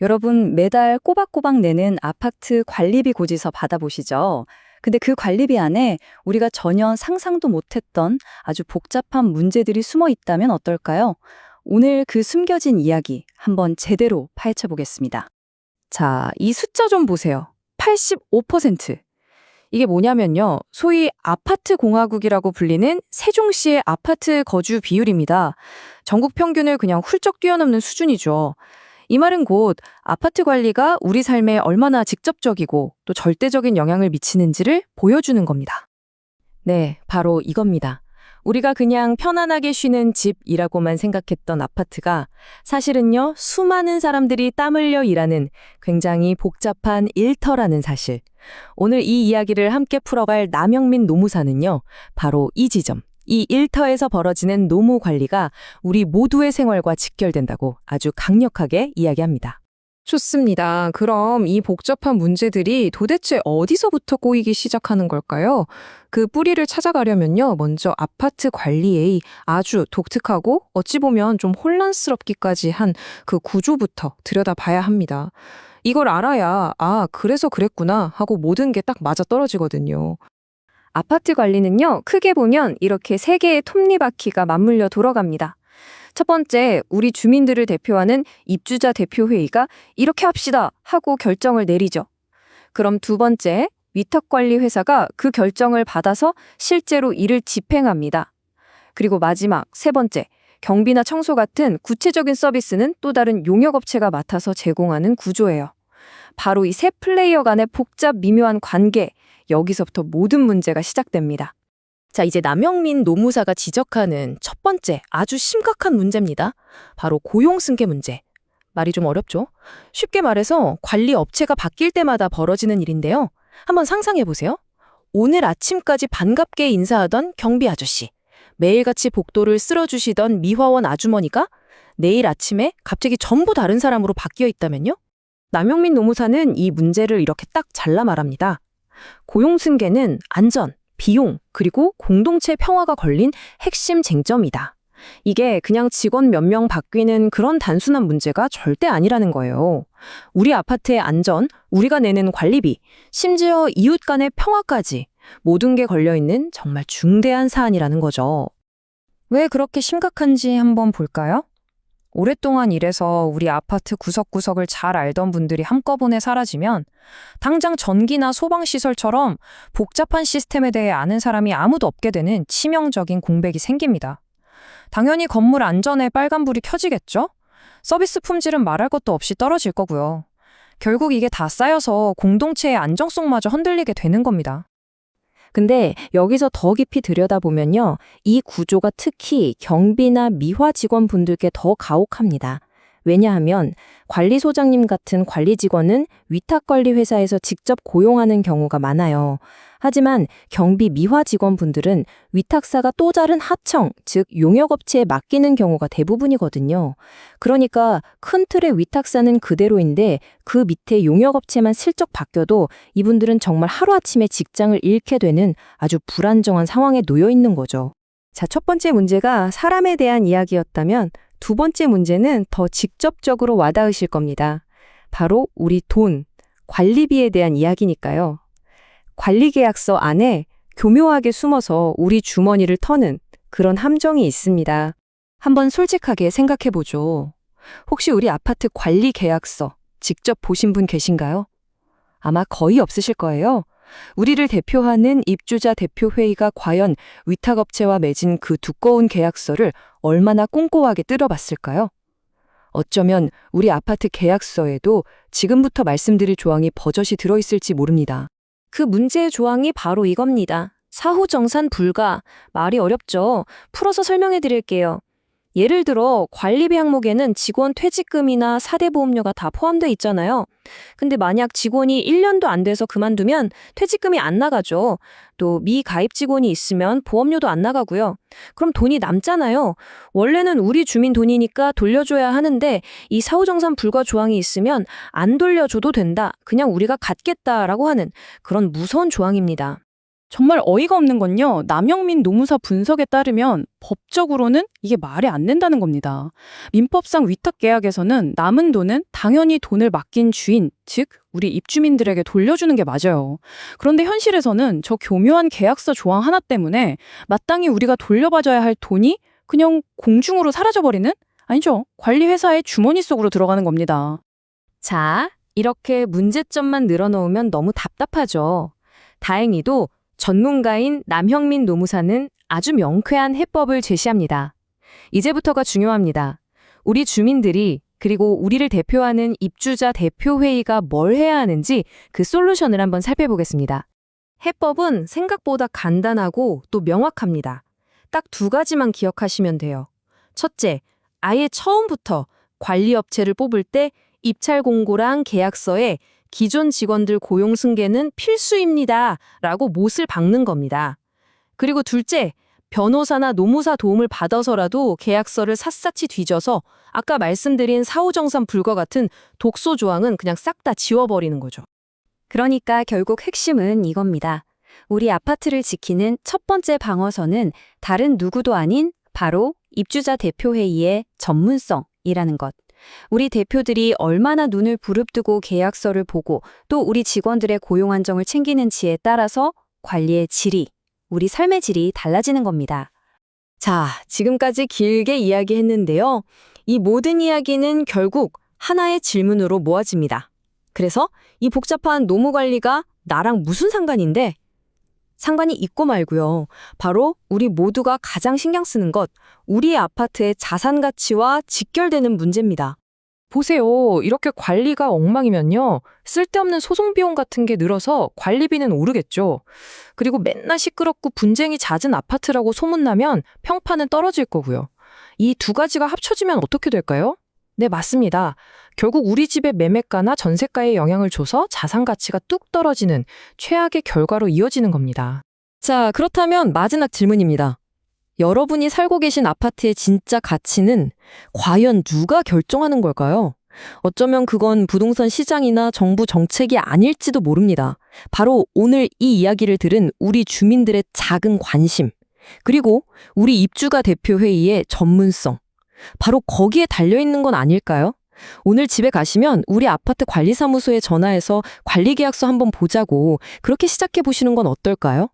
여러분 매달 꼬박꼬박 내는 아파트 관리비 고지서 받아보시죠? 근데 그 관리비 안에 우리가 전혀 상상도 못했던 아주 복잡한 문제들이 숨어 있다면 어떨까요? 오늘 그 숨겨진 이야기 한번 제대로 파헤쳐 보겠습니다. 자, 이 숫자 좀 보세요. 85%. 이게 뭐냐면요. 소위 아파트 공화국이라고 불리는 세종시의 아파트 거주 비율입니다. 전국 평균을 그냥 훌쩍 뛰어넘는 수준이죠. 이 말은 곧 아파트 관리가 우리 삶에 얼마나 직접적이고 또 절대적인 영향을 미치는지를 보여주는 겁니다. 네, 바로 이겁니다. 우리가 그냥 편안하게 쉬는 집이라고만 생각했던 아파트가 사실은요, 수많은 사람들이 땀 흘려 일하는 굉장히 복잡한 일터라는 사실. 오늘 이 이야기를 함께 풀어갈 남영민 노무사는요, 바로 이 지점, 이 일터에서 벌어지는 노무 관리가 우리 모두의 생활과 직결된다고 아주 강력하게 이야기합니다. 좋습니다. 그럼 이 복잡한 문제들이 도대체 어디서부터 꼬이기 시작하는 걸까요? 그 뿌리를 찾아가려면요, 먼저 아파트 관리의 아주 독특하고 어찌 보면 좀 혼란스럽기까지 한 그 구조부터 들여다봐야 합니다. 이걸 알아야, 아, 그래서 그랬구나 하고 모든 게 딱 맞아떨어지거든요. 아파트 관리는요, 크게 보면 이렇게 세 개의 톱니바퀴가 맞물려 돌아갑니다. 첫 번째, 우리 주민들을 대표하는 입주자 대표회의가 이렇게 합시다 하고 결정을 내리죠. 그럼 두 번째, 위탁관리회사가 그 결정을 받아서 실제로 이를 집행합니다. 그리고 마지막, 세 번째, 경비나 청소 같은 구체적인 서비스는 또 다른 용역업체가 맡아서 제공하는 구조예요. 바로 이 세 플레이어 간의 복잡 미묘한 관계, 여기서부터 모든 문제가 시작됩니다. 자, 이제 남영민 노무사가 지적하는 첫 번째 아주 심각한 문제입니다. 바로 고용승계 문제. 말이 좀 어렵죠? 쉽게 말해서 관리 업체가 바뀔 때마다 벌어지는 일인데요. 한번 상상해 보세요. 오늘 아침까지 반갑게 인사하던 경비 아저씨, 매일같이 복도를 쓸어주시던 미화원 아주머니가 내일 아침에 갑자기 전부 다른 사람으로 바뀌어 있다면요? 남영민 노무사는 이 문제를 이렇게 딱 잘라 말합니다. 고용승계는 안전, 비용, 그리고 공동체 평화가 걸린 핵심 쟁점이다. 이게 그냥 직원 몇 명 바뀌는 그런 단순한 문제가 절대 아니라는 거예요. 우리 아파트의 안전, 우리가 내는 관리비, 심지어 이웃 간의 평화까지 모든 게 걸려있는 정말 중대한 사안이라는 거죠. 왜 그렇게 심각한지 한번 볼까요? 오랫동안 일해서 우리 아파트 구석구석을 잘 알던 분들이 한꺼번에 사라지면 당장 전기나 소방시설처럼 복잡한 시스템에 대해 아는 사람이 아무도 없게 되는 치명적인 공백이 생깁니다. 당연히 건물 안전에 빨간불이 켜지겠죠? 서비스 품질은 말할 것도 없이 떨어질 거고요. 결국 이게 다 쌓여서 공동체의 안정성마저 흔들리게 되는 겁니다. 근데 여기서 더 깊이 들여다보면요. 이 구조가 특히 경비나 미화 직원분들께 더 가혹합니다. 왜냐하면 관리소장님 같은 관리 직원은 위탁관리회사에서 직접 고용하는 경우가 많아요. 하지만 경비 미화 직원분들은 위탁사가 또 다른 하청, 즉 용역업체에 맡기는 경우가 대부분이거든요. 그러니까 큰 틀의 위탁사는 그대로인데 그 밑에 용역업체만 슬쩍 바뀌어도 이분들은 정말 하루아침에 직장을 잃게 되는 아주 불안정한 상황에 놓여 있는 거죠. 자, 첫 번째 문제가 사람에 대한 이야기였다면 두 번째 문제는 더 직접적으로 와닿으실 겁니다. 바로 우리 돈, 관리비에 대한 이야기니까요. 관리계약서 안에 교묘하게 숨어서 우리 주머니를 터는 그런 함정이 있습니다. 한번 솔직하게 생각해보죠. 혹시 우리 아파트 관리계약서 직접 보신 분 계신가요? 아마 거의 없으실 거예요. 우리를 대표하는 입주자 대표회의가 과연 위탁업체와 맺은 그 두꺼운 계약서를 얼마나 꼼꼼하게 뜯어봤을까요? 어쩌면 우리 아파트 계약서에도 지금부터 말씀드릴 조항이 버젓이 들어있을지 모릅니다. 그 문제의 조항이 바로 이겁니다. 사후 정산 불가. 말이 어렵죠? 풀어서 설명해 드릴게요. 예를 들어 관리비 항목에는 직원 퇴직금이나 사대보험료가 다 포함되어 있잖아요. 근데 만약 직원이 1년도 안 돼서 그만두면 퇴직금이 안 나가죠. 또 미가입 직원이 있으면 보험료도 안 나가고요. 그럼 돈이 남잖아요. 원래는 우리 주민 돈이니까 돌려줘야 하는데 이 사후정산 불가 조항이 있으면 안 돌려줘도 된다. 그냥 우리가 갖겠다라고 하는 그런 무서운 조항입니다. 정말 어이가 없는 건요. 남영민 노무사 분석에 따르면 법적으로는 이게 말이 안 된다는 겁니다. 민법상 위탁계약에서는 남은 돈은 당연히 돈을 맡긴 주인, 즉 우리 입주민들에게 돌려주는 게 맞아요. 그런데 현실에서는 저 교묘한 계약서 조항 하나 때문에 마땅히 우리가 돌려받아야 할 돈이 그냥 공중으로 사라져버리는? 아니죠. 관리회사의 주머니 속으로 들어가는 겁니다. 자, 이렇게 문제점만 늘어놓으면 너무 답답하죠. 다행히도 전문가인 남형민 노무사는 아주 명쾌한 해법을 제시합니다. 이제부터가 중요합니다. 우리 주민들이 그리고 우리를 대표하는 입주자 대표회의가 뭘 해야 하는지 그 솔루션을 한번 살펴보겠습니다. 해법은 생각보다 간단하고 또 명확합니다. 딱 2가지만 기억하시면 돼요. 첫째, 아예 처음부터 관리업체를 뽑을 때 입찰 공고랑 계약서에 기존 직원들 고용 승계는 필수입니다. 라고 못을 박는 겁니다. 그리고 둘째, 변호사나 노무사 도움을 받아서라도 계약서를 샅샅이 뒤져서 아까 말씀드린 사후정산 불가 같은 독소 조항은 그냥 싹 다 지워버리는 거죠. 그러니까 결국 핵심은 이겁니다. 우리 아파트를 지키는 첫 번째 방어선은 다른 누구도 아닌 바로 입주자 대표회의의 전문성이라는 것. 우리 대표들이 얼마나 눈을 부릅뜨고 계약서를 보고 또 우리 직원들의 고용 안정을 챙기는지에 따라서 관리의 질이, 우리 삶의 질이 달라지는 겁니다. 자, 지금까지 길게 이야기했는데요. 이 모든 이야기는 결국 하나의 질문으로 모아집니다. 그래서 이 복잡한 노무 관리가 나랑 무슨 상관인데? 상관이 있고 말고요. 바로 우리 모두가 가장 신경 쓰는 것, 우리의 아파트의 자산 가치와 직결되는 문제입니다. 보세요. 이렇게 관리가 엉망이면요. 쓸데없는 소송 비용 같은 게 늘어서 관리비는 오르겠죠. 그리고 맨날 시끄럽고 분쟁이 잦은 아파트라고 소문나면 평판은 떨어질 거고요. 이 2가지가 합쳐지면 어떻게 될까요? 네, 맞습니다. 결국 우리 집의 매매가나 전세가에 영향을 줘서 자산 가치가 뚝 떨어지는 최악의 결과로 이어지는 겁니다. 자, 그렇다면 마지막 질문입니다. 여러분이 살고 계신 아파트의 진짜 가치는 과연 누가 결정하는 걸까요? 어쩌면 그건 부동산 시장이나 정부 정책이 아닐지도 모릅니다. 바로 오늘 이 이야기를 들은 우리 주민들의 작은 관심, 그리고 우리 입주가 대표회의의 전문성, 바로 거기에 달려있는 건 아닐까요? 오늘 집에 가시면 우리 아파트 관리사무소에 전화해서 관리계약서 한번 보자고 그렇게 시작해 보시는 건 어떨까요?